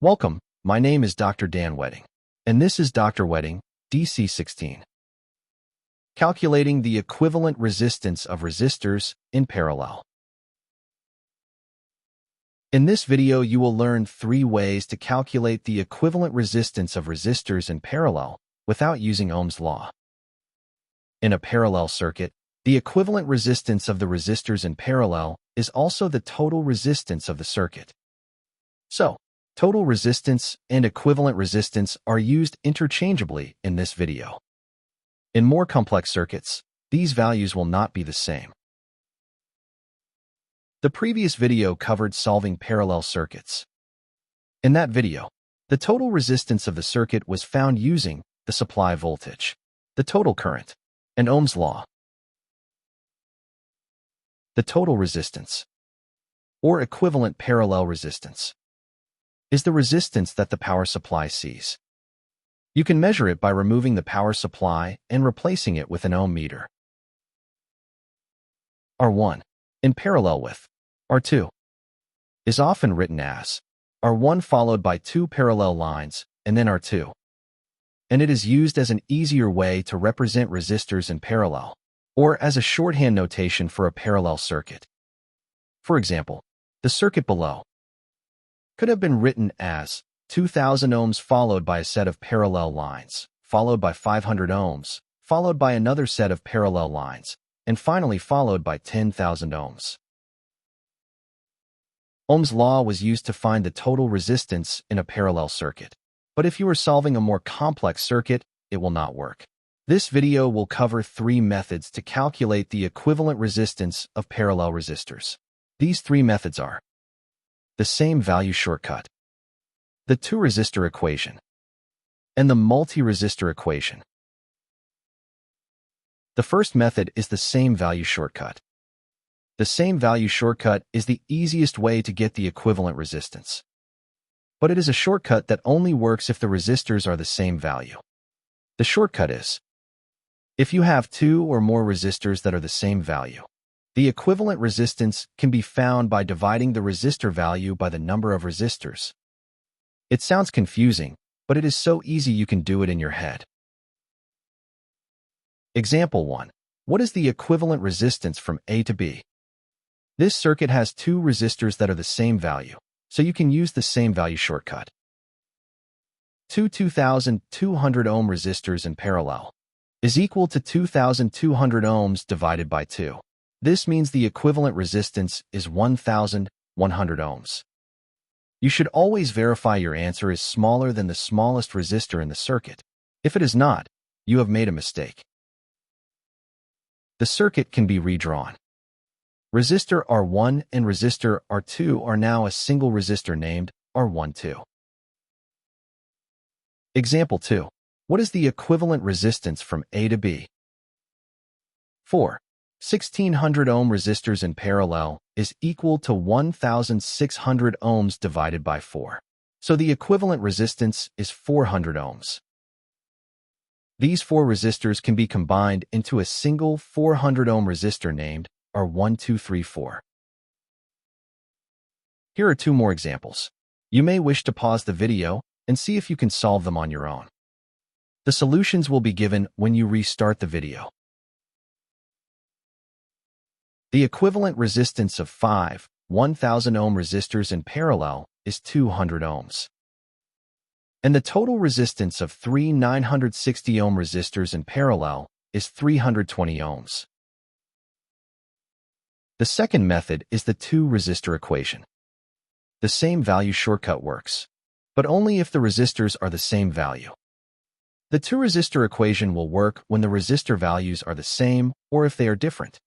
Welcome, my name is Dr. DrWedding, and this is DrWedding DC16. Calculating the equivalent resistance of resistors in parallel. In this video, you will learn 3 ways to calculate the equivalent resistance of resistors in parallel without using Ohm's law. In a parallel circuit, the equivalent resistance of the resistors in parallel is also the total resistance of the circuit. So, total resistance and equivalent resistance are used interchangeably in this video. In more complex circuits, these values will not be the same. The previous video covered solving parallel circuits. In that video, the total resistance of the circuit was found using the supply voltage, the total current, and Ohm's law. The total resistance, or equivalent parallel resistance, is the resistance that the power supply sees. You can measure it by removing the power supply and replacing it with an ohm meter. R1, in parallel with R2, is often written as R1 followed by 2 parallel lines and then R2, and it is used as an easier way to represent resistors in parallel, or as a shorthand notation for a parallel circuit. For example, the circuit below could have been written as 2,000 ohms followed by a set of parallel lines, followed by 500 ohms, followed by another set of parallel lines, and finally followed by 10,000 ohms. Ohm's law was used to find the total resistance in a parallel circuit, but if you are solving a more complex circuit, it will not work. This video will cover 3 methods to calculate the equivalent resistance of parallel resistors. These 3 methods are the same value shortcut, the two-resistor equation, and the multi-resistor equation. The first method is the same value shortcut. The same value shortcut is the easiest way to get the equivalent resistance, but it is a shortcut that only works if the resistors are the same value. The shortcut is: if you have 2 or more resistors that are the same value, the equivalent resistance can be found by dividing the resistor value by the number of resistors. It sounds confusing, but it is so easy you can do it in your head. Example 1. What is the equivalent resistance from A to B? This circuit has 2 resistors that are the same value, so you can use the same value shortcut. 2 2,200 ohm resistors in parallel is equal to 2,200 ohms divided by 2. This means the equivalent resistance is 1,100 ohms. You should always verify your answer is smaller than the smallest resistor in the circuit. If it is not, you have made a mistake. The circuit can be redrawn. Resistor R1 and resistor R2 are now a single resistor named R12. Example 2. What is the equivalent resistance from A to B? 4. 1,600 ohm resistors in parallel is equal to 1,600 ohms divided by 4. So the equivalent resistance is 400 ohms. These 4 resistors can be combined into a single 400 ohm resistor named R1234. Here are 2 more examples. You may wish to pause the video and see if you can solve them on your own. The solutions will be given when you restart the video. The equivalent resistance of 5 1,000 ohm resistors in parallel is 200 ohms. And the total resistance of 3 960 ohm resistors in parallel is 320 ohms. The second method is the two-resistor equation. The same value shortcut works, but only if the resistors are the same value. The two-resistor equation will work when the resistor values are the same or if they are different.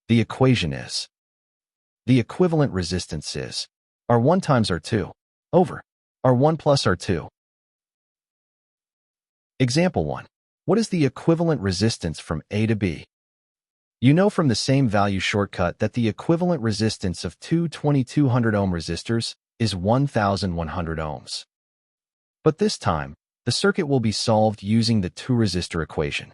The equation is: the equivalent resistance is R1 times R2 over R1 plus R2. Example 1. What is the equivalent resistance from A to B? You know from the same value shortcut that the equivalent resistance of 2 2,200 ohm resistors is 1,100 ohms. But this time, the circuit will be solved using the two-resistor equation.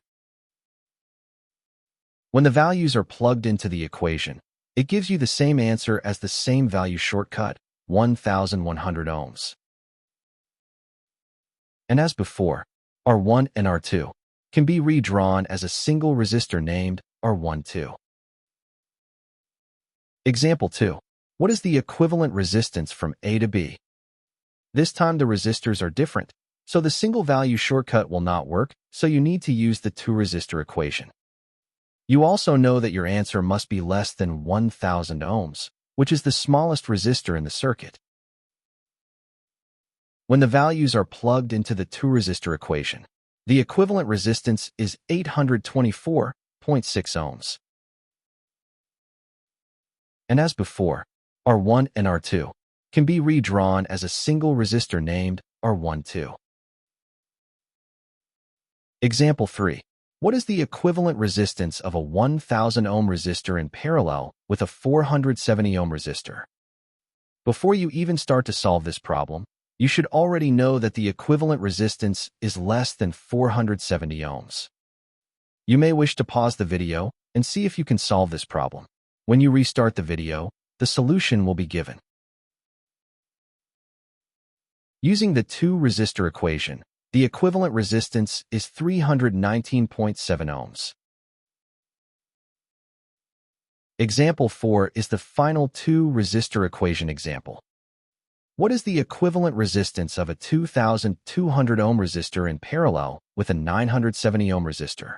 When the values are plugged into the equation, it gives you the same answer as the same value shortcut, 1,100 ohms. And as before, R1 and R2 can be redrawn as a single resistor named R12. Example 2. What is the equivalent resistance from A to B? This time the resistors are different, so the single value shortcut will not work, so you need to use the two-resistor equation. You also know that your answer must be less than 1000 ohms, which is the smallest resistor in the circuit. When the values are plugged into the two-resistor equation, the equivalent resistance is 824.6 ohms. And as before, R1 and R2 can be redrawn as a single resistor named R12. Example 3. What is the equivalent resistance of a 1000 ohm resistor in parallel with a 470 ohm resistor? Before you even start to solve this problem, you should already know that the equivalent resistance is less than 470 ohms. You may wish to pause the video and see if you can solve this problem. When you restart the video, the solution will be given. Using the two-resistor equation, the equivalent resistance is 319.7 ohms. Example 4 is the final two-resistor equation example. What is the equivalent resistance of a 2200 ohm resistor in parallel with a 970 ohm resistor?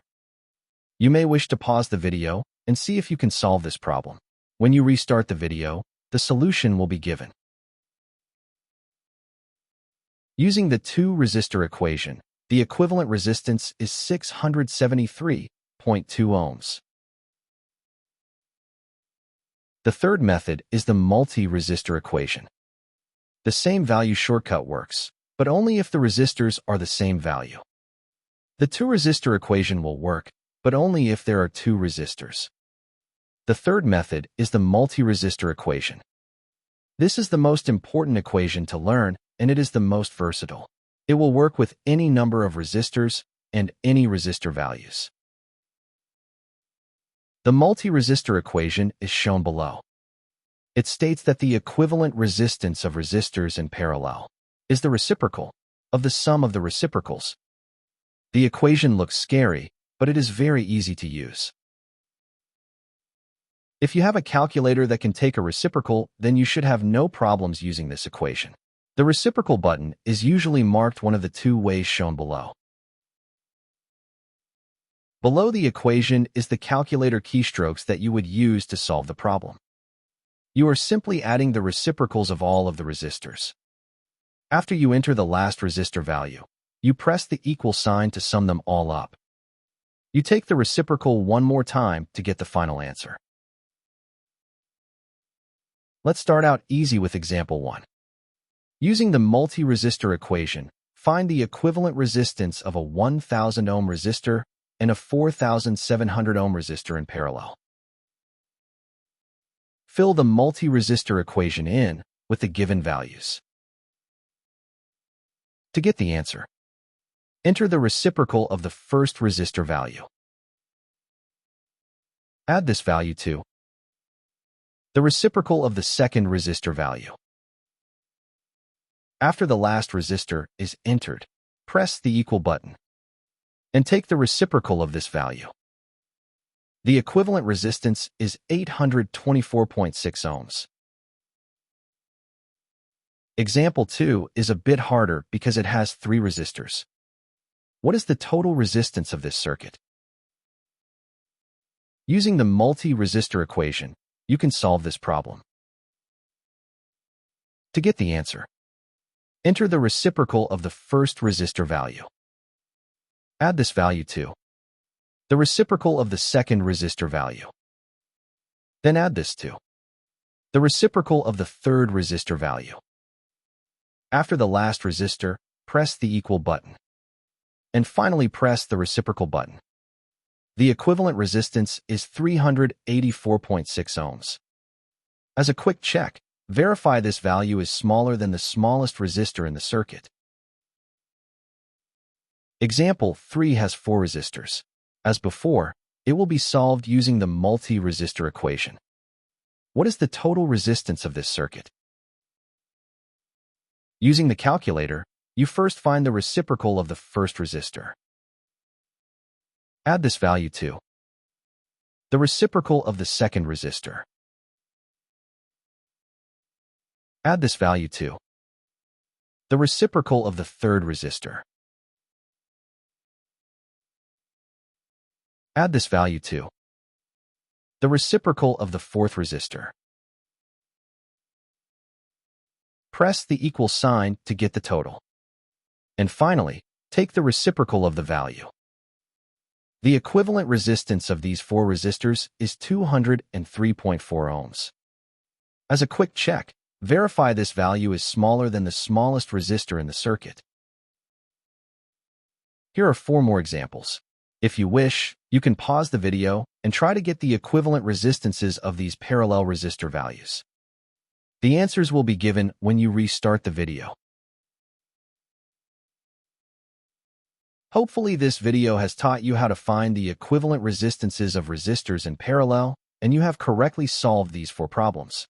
You may wish to pause the video and see if you can solve this problem. When you restart the video, the solution will be given. Using the two-resistor equation, the equivalent resistance is 673.2 ohms. The third method is the multi-resistor equation. The same value shortcut works, but only if the resistors are the same value. The two-resistor equation will work, but only if there are two resistors. The third method is the multi-resistor equation. This is the most important equation to learn, and it is the most versatile. It will work with any number of resistors and any resistor values. The multi-resistor equation is shown below. It states that the equivalent resistance of resistors in parallel is the reciprocal of the sum of the reciprocals. The equation looks scary, but it is very easy to use. If you have a calculator that can take a reciprocal, then you should have no problems using this equation. The reciprocal button is usually marked one of the two ways shown below. Below the equation is the calculator keystrokes that you would use to solve the problem. You are simply adding the reciprocals of all of the resistors. After you enter the last resistor value, you press the equal sign to sum them all up. You take the reciprocal one more time to get the final answer. Let's start out easy with example 1. Using the multi-resistor equation, find the equivalent resistance of a 1000 ohm resistor and a 4700 ohm resistor in parallel. Fill the multi-resistor equation in with the given values. To get the answer, enter the reciprocal of the first resistor value. Add this value to the reciprocal of the second resistor value. After the last resistor is entered, press the equal button and take the reciprocal of this value. The equivalent resistance is 824.6 ohms. Example 2 is a bit harder because it has three resistors. What is the total resistance of this circuit? Using the multi-resistor equation, you can solve this problem. To get the answer, enter the reciprocal of the first resistor value. Add this value to the reciprocal of the second resistor value. Then add this to the reciprocal of the third resistor value. After the last resistor, press the equal button. And finally press the reciprocal button. The equivalent resistance is 384.6 ohms. As a quick check, verify this value is smaller than the smallest resistor in the circuit. Example 3 has four resistors. As before, it will be solved using the multi-resistor equation. What is the total resistance of this circuit? Using the calculator, You first find the reciprocal of the first resistor. Add this value to the reciprocal of the second resistor. Add this value to the reciprocal of the third resistor. Add this value to the reciprocal of the fourth resistor. Press the equal sign to get the total. And finally, take the reciprocal of the value. The equivalent resistance of these four resistors is 203.4 ohms. As a quick check, verify this value is smaller than the smallest resistor in the circuit. Here are 4 more examples. If you wish, you can pause the video and try to get the equivalent resistances of these parallel resistor values. The answers will be given when you restart the video. Hopefully this video has taught you how to find the equivalent resistances of resistors in parallel, and you have correctly solved these 4 problems.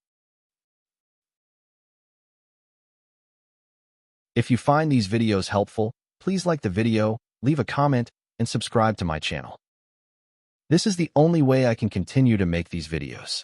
If you find these videos helpful, please like the video, leave a comment, and subscribe to my channel. This is the only way I can continue to make these videos.